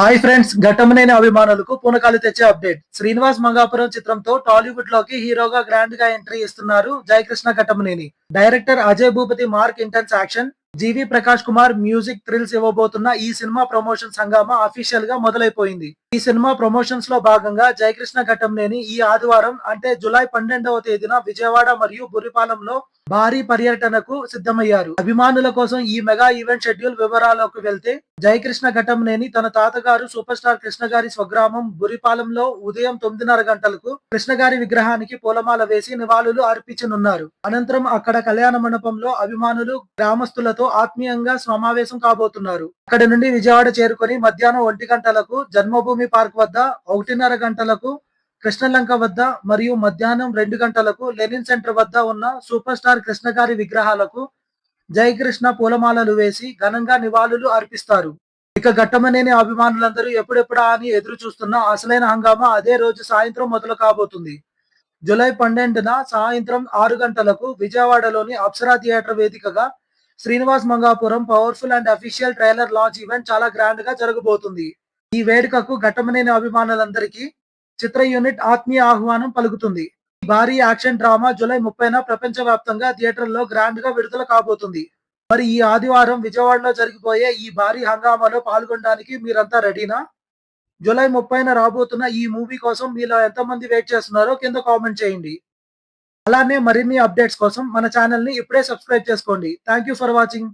Hi friends, Ghattamaneni అభిమానులకు పూనకాలు తెచ్చే update. Srinivas Mangapuram చిత్రంతో టాలీవుడ్ లోకి హీరోగా గ్రాండ్ గా ఎంట్రీ ఇస్తున్నారు Jayakrishna Ghattamaneni. Director Ajay Bhupathi mark intense action, G V Prakash Kumar music thrills ఇవ్వబోతున్న ఈ సినిమా ప్రమోషన్స్ హంగామా అఫీషియల్ గా మొదలైపోయింది. ఈ సినిమా ప్రమోషన్స్ లో భాగంగా జయకృష్ణ ఘట్టమనేని ఈ ఆదివారం అంటే జూలై 12వ తేదీన విజయవాడ మరియు బురిపాలెంలో భారీ పర్యటనకు సిద్ధమయ్యారు. అభిమానుల కోసం ఈ మెగా ఈవెంట్ షెడ్యూల్ వివరాలకు వెళ్తే, జయకృష్ణ ఘట్టమనేని తన తాతగారు సూపర్ స్టార్ కృష్ణ గారి స్వగ్రామం బురిపాలెంలో ఉదయం 9:30 గంటలకు కృష్ణ గారి విగ్రహానికి పూలమాల వేసి నివాళులు అర్పించనున్నారు. అనంతరం అక్కడ కళ్యాణ మండపంలో అభిమానులు, గ్రామస్తులతో ఆత్మీయంగా సమావేశం కాబోతున్నారు. అక్కడి నుండి విజయవాడ చేరుకొని మధ్యాహ్నం 1 గంటలకు జన్మభూమి పార్క్ వద్ద, 1:30 గంటలకు కృష్ణలంక వద్ద మరియు మధ్యాహ్నం 2 గంటలకు లెనిన్ సెంటర్ వద్ద ఉన్న సూపర్ స్టార్ కృష్ణ గారి విగ్రహాలకు జయకృష్ణ పూలమాలలు వేసి ఘనంగా నివాళులు అర్పిస్తారు. ఇక ఘట్టమనేని అభిమానులందరూ ఎప్పుడెప్పుడా అని ఎదురు చూస్తున్న అసలైన హంగామా అదే రోజు సాయంత్రం మొదలు కాబోతుంది. జూలై 12న సాయంత్రం 6 గంటలకు విజయవాడలోని అప్సరా థియేటర్ వేదికగా Srinivas Mangapuram powerful and official trailer launch event చాలా గ్రాండ్ గా జరగబోతుంది. ఈ వేడుకకు ఘట్టమనేని అభిమానులందరికీ చిత్ర యూనిట్ ఆత్మీయ ఆహ్వానం పలుకుతుంది. ఈ భారీ యాక్షన్ డ్రామా జూలై 30న ప్రపంచ వ్యాప్తంగా థియేటర్లో గ్రాండ్ గా విడుదల కాబోతుంది. మరి ఈ ఆదివారం విజయవాడలో జరిగిపోయే ఈ భారీ హంగామాలో పాల్గొనడానికి మీరంతా రెడీనా? జూలై 30న రాబోతున్న ఈ మూవీ కోసం మీలో ఎంతమంది వెయిట్ చేస్తున్నారో కింద కామెంట్ చేయండి. అలానే మరిన్ని అప్డేట్స్ కోసం మన ఛానల్ ని ఇప్పుడే సబ్స్క్రైబ్ చేసుకోండి. Thank you for watching.